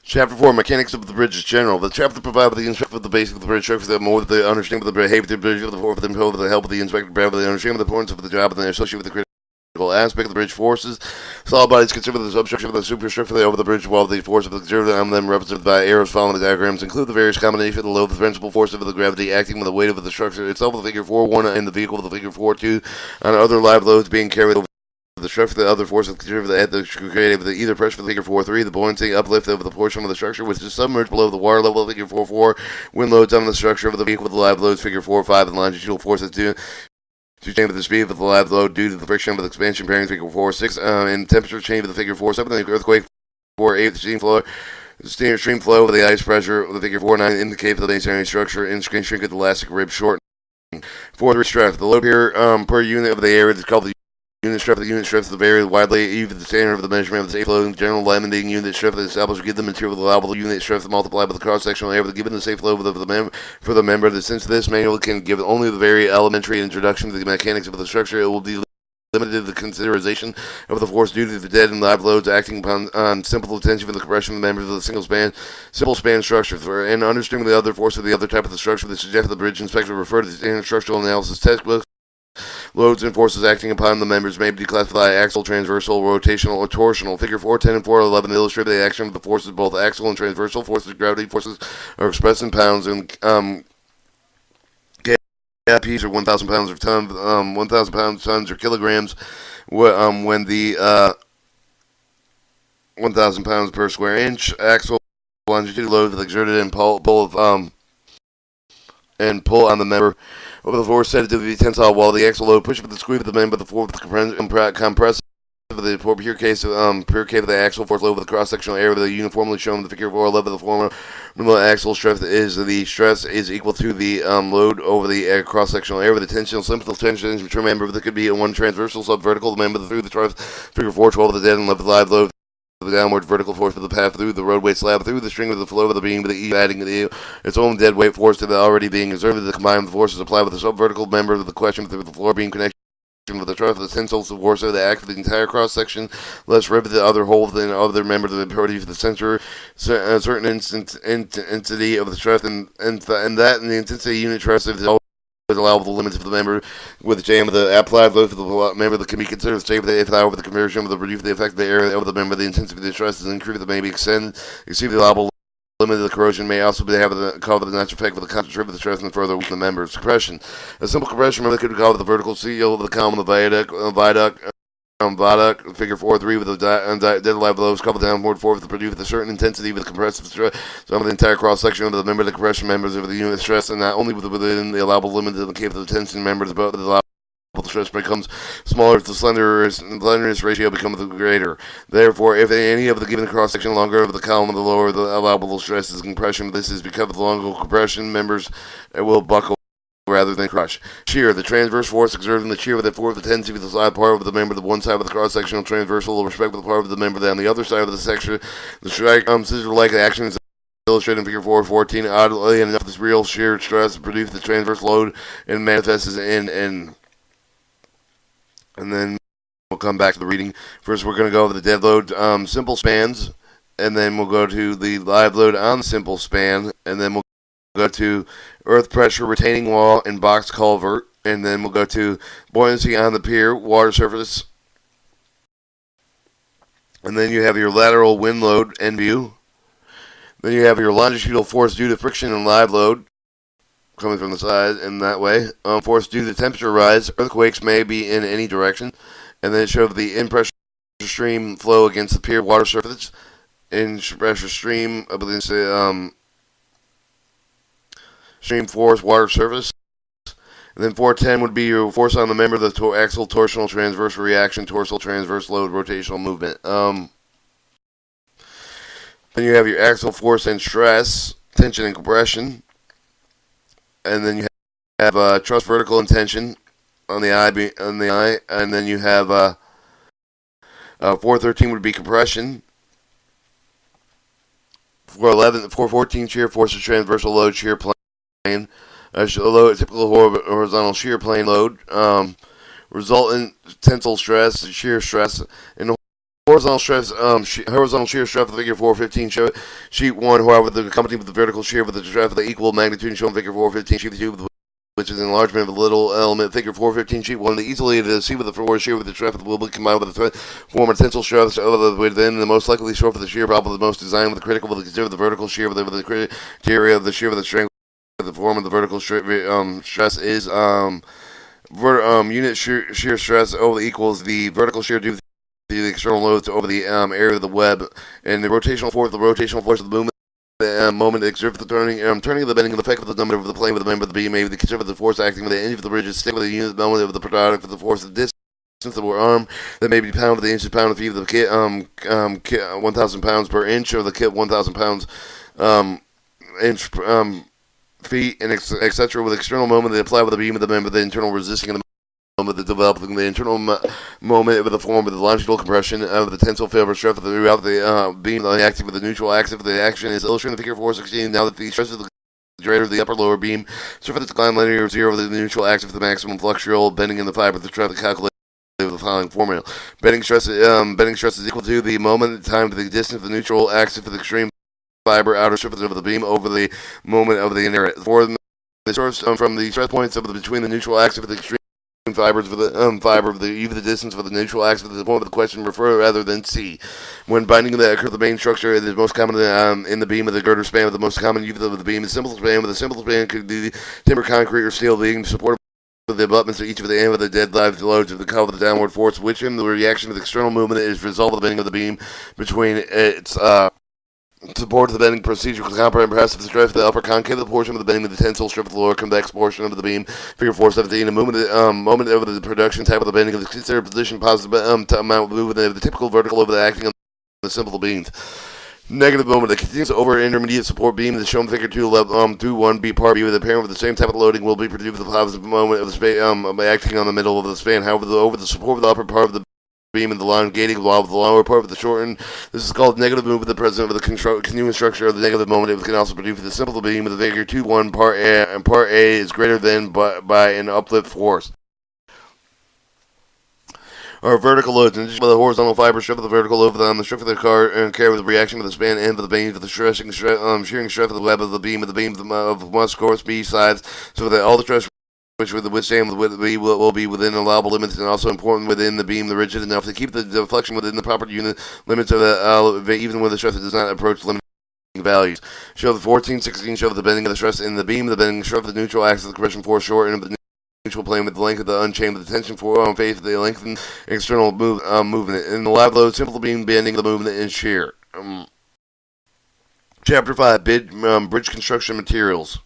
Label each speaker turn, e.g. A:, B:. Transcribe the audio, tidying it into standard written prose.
A: Chapter 4, Mechanics of the Bridge is General. The chapter provides the instruction of the basics of the bridge structure, the more the understanding of the behavior of the bridge, of the form of the help of the inspector, the understanding of the importance of the job, and the associated with the critical aspect of the bridge forces. Solid bodies consider the substructure of the superstructure over the bridge, while the force of the exerted on them, represented by arrows following the diagrams, include the various combinations of the load, the principal force of the gravity acting with the weight of the structure itself, the figure 4-1 in the vehicle, the figure 4-2 on other live loads being carried over the structure, the other force of the created with either pressure for the figure 4-3, the buoyancy uplift over the portion of the structure which is submerged below the water level of figure 4-4, wind loads on the structure of the vehicle with the live loads figure 4-5, and longitudinal forces due to change with the speed of the live load due to the friction of the expansion pairing figure 4-6, and temperature change with the figure 4-7, the earthquake 4-8, the stream flow of the ice pressure of the figure 4-9 indicate the masonry structure and shrink of the elastic rib shortening. 4-3 stress. The load here per unit of the area is called the unit strength. The unit strength vary widely, even the standard of the measurement of the safe load. General limiting unit strength is established to give the material allowable unit strength multiplied by the cross-sectional area given the safe load for the member. Since this manual can give only the very elementary introduction to the mechanics of the structure, it will be limited to the consideration of the force due to the dead and live loads acting upon simple tension for the compression of the members of the simple span structure. And understanding the other force of the other type of the structure, the suggested the bridge inspector refer to the standard structural analysis textbooks. Loads and forces acting upon the members may be classified axial, transversal, rotational, or torsional. Figure 410 and 411 illustrate the action of the forces, both axial and transversal forces. Gravity forces are expressed in pounds, and kPs are 1,000 pounds or 1,000 pounds, tons, or kilograms. When the 1,000 pounds per square inch axial longitude load is exerted and pull on the member over the force set to be tensile, while the axial load push with the squeeze of the member, the force with the compressive of the pure case of the axial force load with the cross-sectional area of the uniformly shown in the figure 411. The former axial stress is equal to the load over the cross-sectional area. The tension, simple tension between member that could be one transversal, subvertical, the member through the figure 412 of the dead and left live load. The downward vertical force of the path through the roadway slab through the string of the flow of the beam with the E adding its own dead weight force to the already being exerted. The combined forces applied with the subvertical member of the question through the floor beam connection with the truss, the tensile force of the act for the entire cross section, less rivet the other hole than other member of the impurity for the center, a certain intensity of the truss, and the intensity unit truss is always allowable the limits of the member with the jam of the applied load for the member that can be considered safe if however the conversion of the reduce the effect of the area of the member, the intensity of the stress is increased that may be exceed the allowable limit of the corrosion may also have the natural effect of the concentration of the stress and further weaken the members. Compression. A simple compression member could be called the vertical seal of the column of the viaduct, figure 4-3 with the dead live loads coupled downward forward to produce a certain intensity with compressive stress. Some of the entire cross section of the member, the compression members of the unit stress, and not only within the allowable limit of the case of the tension members, but the allowable stress becomes smaller if the slenderness ratio becomes greater. Therefore, if any of the given cross section longer of the column of the lower the allowable stress is compression, this is because of the longer compression members will buckle rather than crush. Shear. The transverse force exerted in the shear with the force of the tendency with the side part of the member, the one side of the cross-sectional transversal, with respect to the part of the member that on the other side of the section, the strike scissor-like action is illustrated in figure 414. Oddly enough, this real shear stress produces the transverse load and manifests and then we'll come back to the reading. First, we're going to go over the dead load simple spans, and then we'll go to the live load on the simple span, and then we'll go to earth pressure retaining wall and box culvert, and then we'll go to buoyancy on the pier, water surface, and then you have your lateral wind load end view. Then you have your longitudinal force due to friction and live load coming from the side in that way. Force due to temperature rise. Earthquakes may be in any direction, and then it shows the in pressure stream flow against the pier water surface. In pressure stream, I believe stream force, water surface. And then 410 would be your force on the member, the axial, torsional, transverse reaction, torsal, transverse load, rotational movement. Then you have your axial force and stress, tension and compression. And then you have truss vertical and tension on the eye, and then you have 413 would be compression. 414 shear force is transversal load, shear plane. Typical horizontal shear plane load, resultant tensile stress, shear stress, and Horizontal stress, horizontal shear stress for figure 415 sheet 1, however, the accompanied with the vertical shear with the stress of the equal magnitude shown figure 415 sheet 2, which is an enlargement of the little element figure 415 sheet 1. The easily to see with the forward shear with the stress will be combined with the form of tensile stress within the most likely short for the shear, probably the most designed with the critical will consider the vertical shear with the criteria of the shear with the strength. The form of the vertical stress is unit shear stress over equals the vertical shear due to the external loads over the area of the web, and the rotational force of the movement. The moment exert the turning of the bending of the effect of the number of the plane with the member of the beam may be the conservative force acting with the end of the ridges stick with the unit moment of the product of the force of the distance of the arm that may be pound of the inch to pound of feet of the kit 1,000 pounds per inch or the kit 1,000 pounds inch feet and etc. with external moment they apply with the beam of the member the internal resisting of the moment that developing the internal moment with the form of the longitudinal compression of the tensile fiber stress throughout the beam acting with the neutral axis of the action is illustrated in the figure 416. Now that the stress of the greater of the upper lower beam surface decline linear 0 over the neutral axis of the maximum flexural bending in the fiber the stress calculated with the following formula. Bending stress is equal to the moment time to the distance of the neutral axis of the extreme fiber outer surface of the beam over the moment of the inner. For the source from the stress points of between the neutral axis of the extreme fibers for the fiber of the even the distance for the neutral axis of the point of the question refer rather than C. When binding that occurs the main structure it is most common in the beam of the girder span with the most common use of the beam is simple span with a simple span could be timber, concrete, or steel being supported with the abutments of each of the end of the dead live loads of the cover of the downward force, which in the reaction of the external movement is the result of the bending of the beam between its support the bending procedure with compressive stress the upper concave portion of the bending of the tensile strip of the lower convex portion of the beam. Figure 417. A moment over the production type of the bending of the considered position positive amount of movement of the typical vertical over the acting on the simple beams. Negative moment. The continuous over intermediate support beam is shown figure 2 1 B part B with a parent with the same type of loading will be produced with the positive moment of the span acting on the middle of the span. However, over the support of the upper part of the beam and the elongating while the lower part of the shortened. This is called negative movement. The present of the continuous structure of the negative moment. It can also produce the simple beam with the figure 2 1 part A, and part A is greater than by an uplift force. Or vertical loads. In addition to the horizontal fiber strip of the vertical load on the strip of the car and carry with the reaction of the span end of the beam for the shearing stress of the web of the beam of must course B sides so that all the stress which with the withstand will be within allowable limits and also important within the beam the rigid enough to keep the deflection within the proper unit limits of the even when the stress does not approach limiting values. Show the 1416 show the bending of the stress in the beam, the bending stress of the neutral axis of the compression force short and of the neutral plane with the length of the unchained with the tension for phase of the lengthened external movement. In the lab load, simple beam bending the movement and shear. Chapter 5 Bridge construction materials.